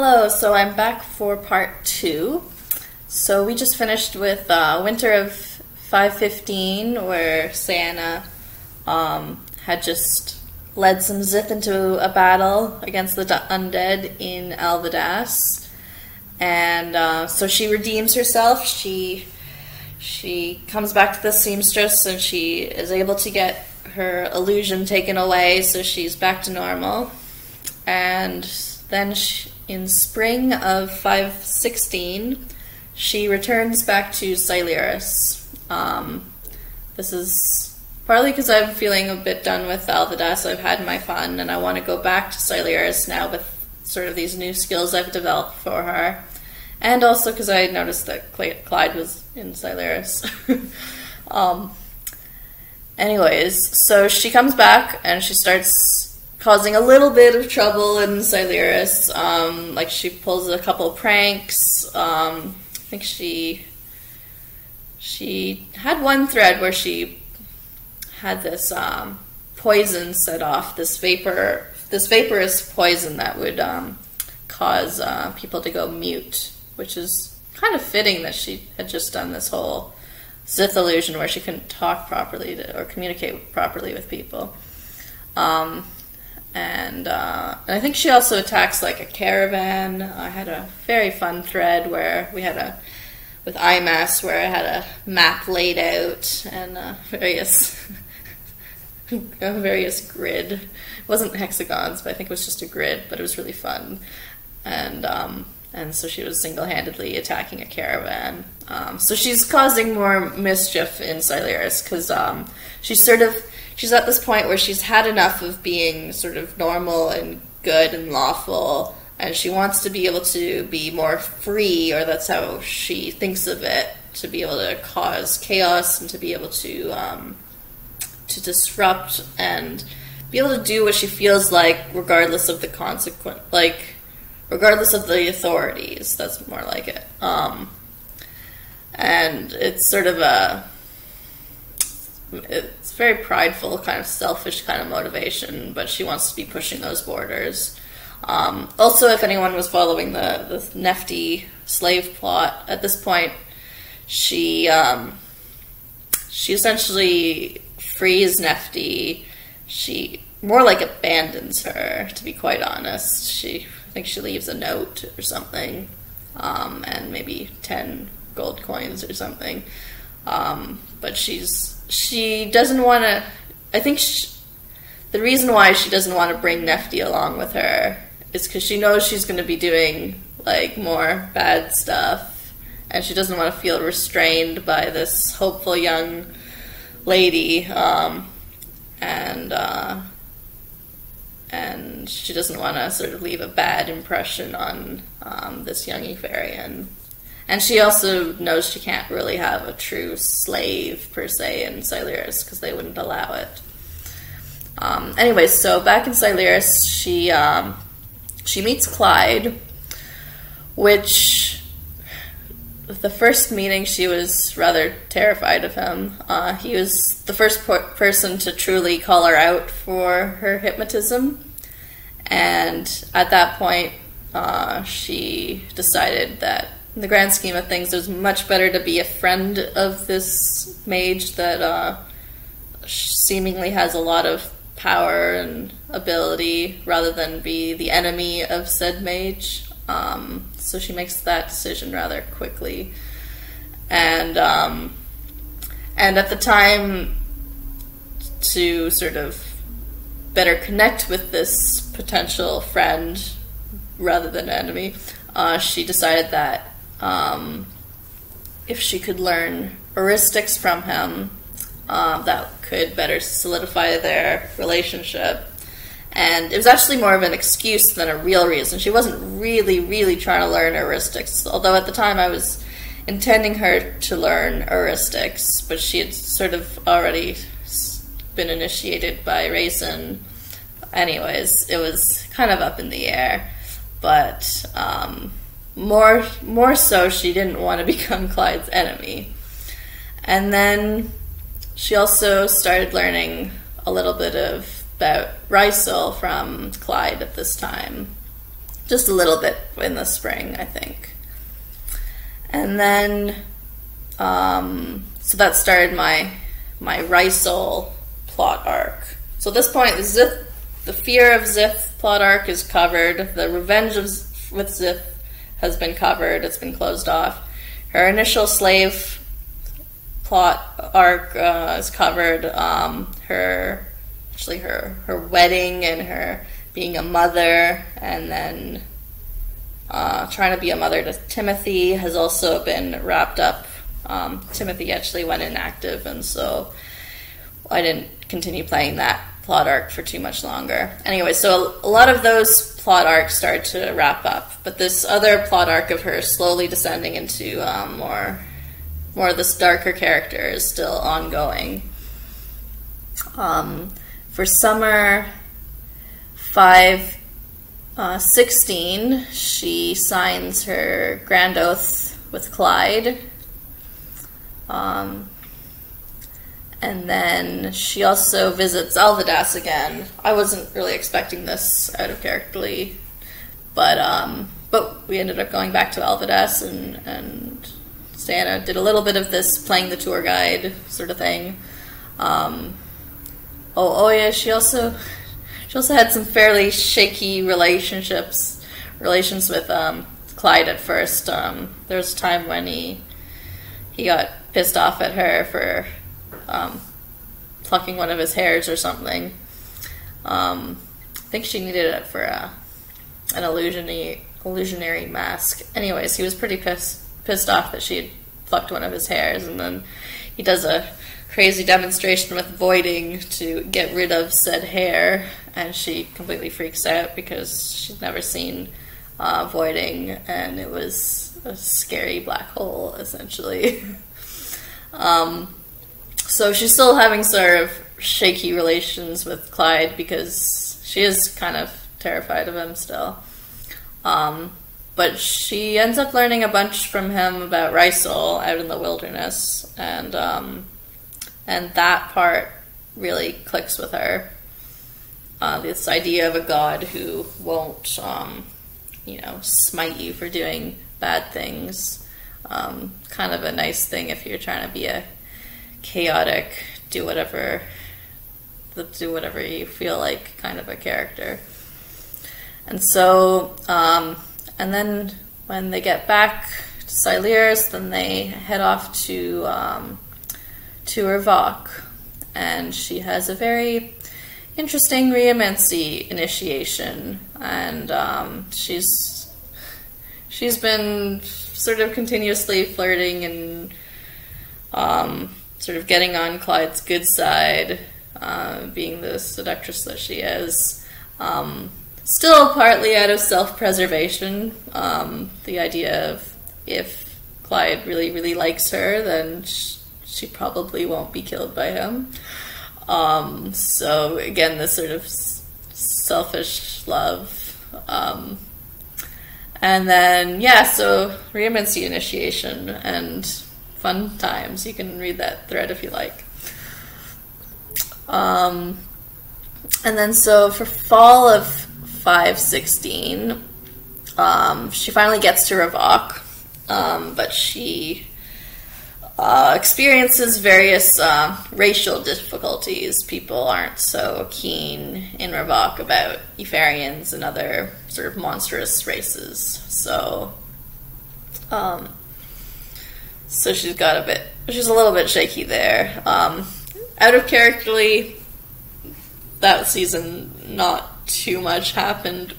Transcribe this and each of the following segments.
Hello, so I'm back for part 2. So we just finished with Winter of 515, where Sayana had just led some Zith into a battle against the undead in Alvadas. And so she redeems herself. She comes back to the seamstress and she is able to get her illusion taken away, so she's back to normal. And then in spring of 516, she returns back to Sileris. This is partly because I'm feeling a bit done with Alvadas. I've had my fun, and I want to go back to Sileris now with sort of these new skills I've developed for her. And also because I noticed that Clyde was in Sileris. Anyways, so she comes back and she starts causing a little bit of trouble in Sileris. Like she pulls a couple pranks. I think she had one thread where she had this poison set off, this vaporous poison that would cause people to go mute, which is kind of fitting that she had just done this whole Zith illusion where she couldn't talk properly or communicate properly with people. And I think she also attacks like a caravan. I had a very fun thread where we had with IMAS, where I had a map laid out and various grid. It wasn't hexagons, but I think it was just a grid, but it was really fun. And so she was single-handedly attacking a caravan. So she's causing more mischief in Sileris because she's at this point where she's had enough of being sort of normal and good and lawful, and she wants to be able to be more free, or that's how she thinks of it, to be able to cause chaos and to be able to disrupt and be able to do what she feels like regardless of the consequence, like regardless of the authorities. That's more like it. And it's sort of it's very prideful, kind of selfish kind of motivation, but she wants to be pushing those borders. Also, if anyone was following the Nefty slave plot, at this point, she essentially frees Nefty. She more like abandons her, to be quite honest. I think she leaves a note or something, and maybe 10 gold coins or something. But she doesn't want to. I think the reason why she doesn't want to bring Nefty along with her is because she knows she's going to be doing like more bad stuff, and she doesn't want to feel restrained by this hopeful young lady, and she doesn't want to sort of leave a bad impression on this young Etherian. And she also knows she can't really have a true slave, per se, in Sileris, because they wouldn't allow it. Anyways, so back in Sileris, she meets Clyde, which, the first meeting, she was rather terrified of him. He was the first person to truly call her out for her hypnotism. And at that point, she decided that in the grand scheme of things, it was much better to be a friend of this mage that seemingly has a lot of power and ability, rather than be the enemy of said mage. So she makes that decision rather quickly. And at the time, to sort of better connect with this potential friend rather than enemy, she decided that if she could learn heuristics from him, that could better solidify their relationship. And it was actually more of an excuse than a real reason. She wasn't really trying to learn heuristics, although at the time I was intending her to learn heuristics, but she had sort of already been initiated by Raisin. Anyways, it was kind of up in the air, but more so she didn't want to become Clyde's enemy. And then she also started learning a little bit about Rysel from Clyde at this time. Just a little bit, in the spring, I think. And then, so that started my Rysel plot arc. So at this point, the Fear of Zith plot arc is covered. The Revenge with Zith has been covered. It's been closed off. Her initial slave plot arc is covered. Her wedding and her being a mother, and then trying to be a mother to Timothy has also been wrapped up. Timothy actually went inactive, and so I didn't continue playing that plot arc for too much longer. Anyway, so a lot of those plot arcs started to wrap up, but this other plot arc of her slowly descending into more of this darker character is still ongoing. For summer 5/16, she signs her grand oath with Clyde. And then she also visits Alvidas again. I wasn't really expecting this out of characterly, but we ended up going back to Alvidas, and Sayana did a little bit of this playing the tour guide sort of thing. Yeah, she also had some fairly shaky relations with Clyde at first. There was a time when he got pissed off at her for plucking one of his hairs or something. I think she needed it for an illusionary mask. Anyways, he was pretty pissed off that she had plucked one of his hairs, and then he does a crazy demonstration with voiding to get rid of said hair, and she completely freaks out because she'd never seen voiding, and it was a scary black hole, essentially. So she's still having sort of shaky relations with Clyde because she is kind of terrified of him still. But she ends up learning a bunch from him about Rysel out in the wilderness, and that part really clicks with her. This idea of a god who won't, smite you for doing bad things. Kind of a nice thing if you're trying to be a chaotic, do whatever you feel like kind of a character. And so, and then when they get back to Silears, then they head off to Revok, and she has a very interesting Rheamancy initiation, and she's been sort of continuously flirting and sort of getting on Clyde's good side, being the seductress that she is. Still partly out of self-preservation. The idea of if Clyde really, really likes her, then she probably won't be killed by him. So again, this sort of selfish love. And then, yeah, so Rheamancy initiation and fun times. You can read that thread if you like. And then so for fall of 5/16, she finally gets to Revok, but she experiences various racial difficulties. People aren't so keen in Revok about Eupharians and other sort of monstrous races. So she's a little bit shaky there. Out of characterly, that season, not too much happened,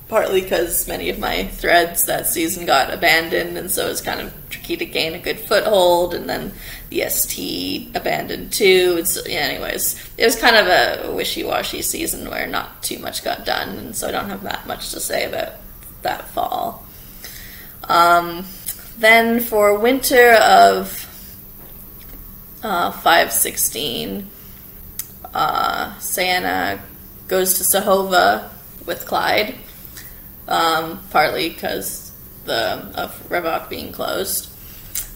partly because many of my threads that season got abandoned, and so it's kind of tricky to gain a good foothold, and then the ST abandoned too. Anyways, it was kind of a wishy-washy season where not too much got done, and so I don't have that much to say about that fall. Then for winter of 5/16, Sayana goes to Sahova with Clyde, partly because of Revok being closed,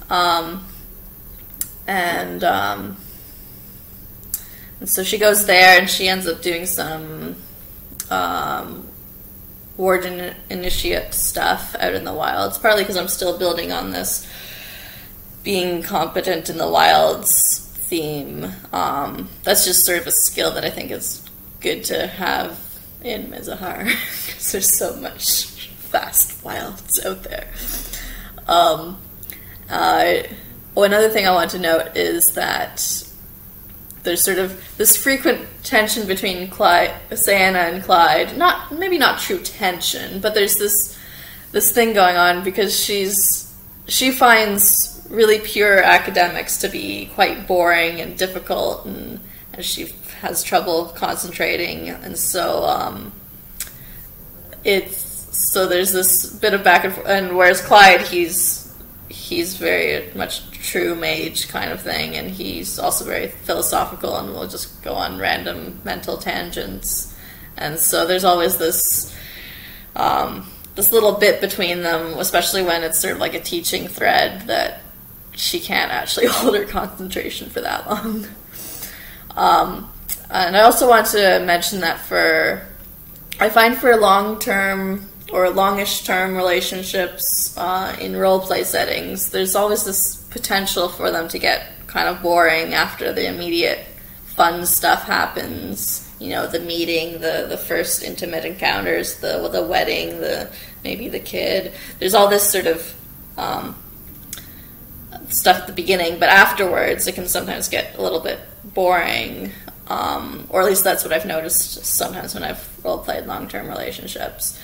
and so she goes there, and she ends up doing some warden initiate stuff out in the wilds, partly because I'm still building on this being competent in the wilds theme. That's just sort of a skill that I think is good to have in Mizahar, because there's so much vast wilds out there. Another thing I want to note is that there's sort of this frequent tension between Sayana and Clyde. Maybe not true tension, but there's this thing going on because she finds really pure academics to be quite boring and difficult, and she has trouble concentrating, and so there's this bit of back and forth. And whereas Clyde, he's very much true mage kind of thing, and he's also very philosophical and will just go on random mental tangents. And so there's always this little bit between them, especially when it's sort of like a teaching thread, that she can't actually hold her concentration for that long. And I also want to mention that I find for long-term or longish-term relationships in roleplay settings, there's always this potential for them to get kind of boring after the immediate fun stuff happens. You know, the meeting, the first intimate encounters, the wedding, maybe the kid. There's all this sort of stuff at the beginning, but afterwards it can sometimes get a little bit boring. Or at least that's what I've noticed sometimes when I've role-played long-term relationships.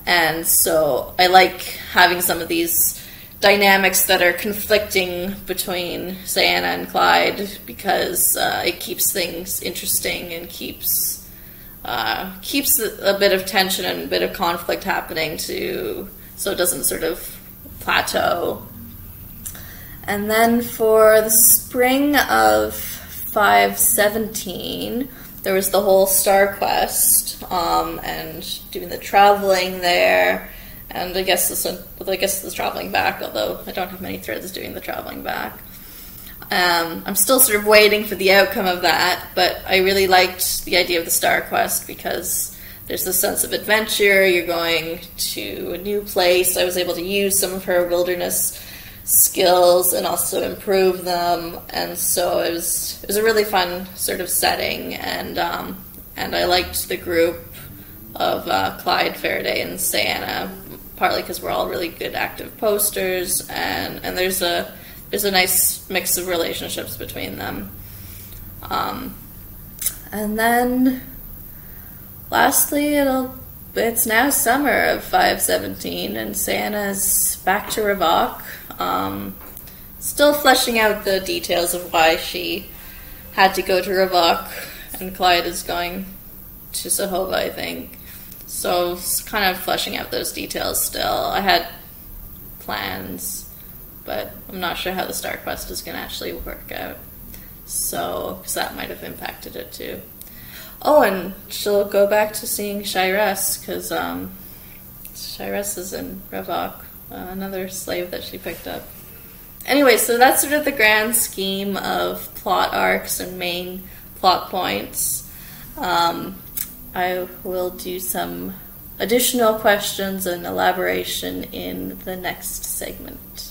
And so I like having some of these dynamics that are conflicting between Sayana and Clyde, because it keeps things interesting and keeps a bit of tension and a bit of conflict happening so it doesn't sort of plateau. And then for the spring of 517, there was the whole Star Quest, and doing the traveling there, and I guess the traveling back, although I don't have many threads doing the traveling back. I'm still sort of waiting for the outcome of that, but I really liked the idea of the Star Quest because there's this sense of adventure. You're going to a new place. I was able to use some of her wilderness skills and also improve them, and so it was a really fun sort of setting, and I liked the group of Clyde, Faraday, and Sayana, partly because we're all really good active posters, and there's a nice mix of relationships between them. And then lastly, it's now summer of 517, and Sayana's back to Ravok. Still fleshing out the details of why she had to go to Ravok, and Clyde is going to Sahova, I think. So it's kind of fleshing out those details still. I had plans, but I'm not sure how the Star Quest is going to actually work out. So, because that might have impacted it too. Oh, and she'll go back to seeing Shyress, because Shyress is in Ravok. Another slave that she picked up. Anyway, so that's sort of the grand scheme of plot arcs and main plot points. I will do some additional questions and elaboration in the next segment.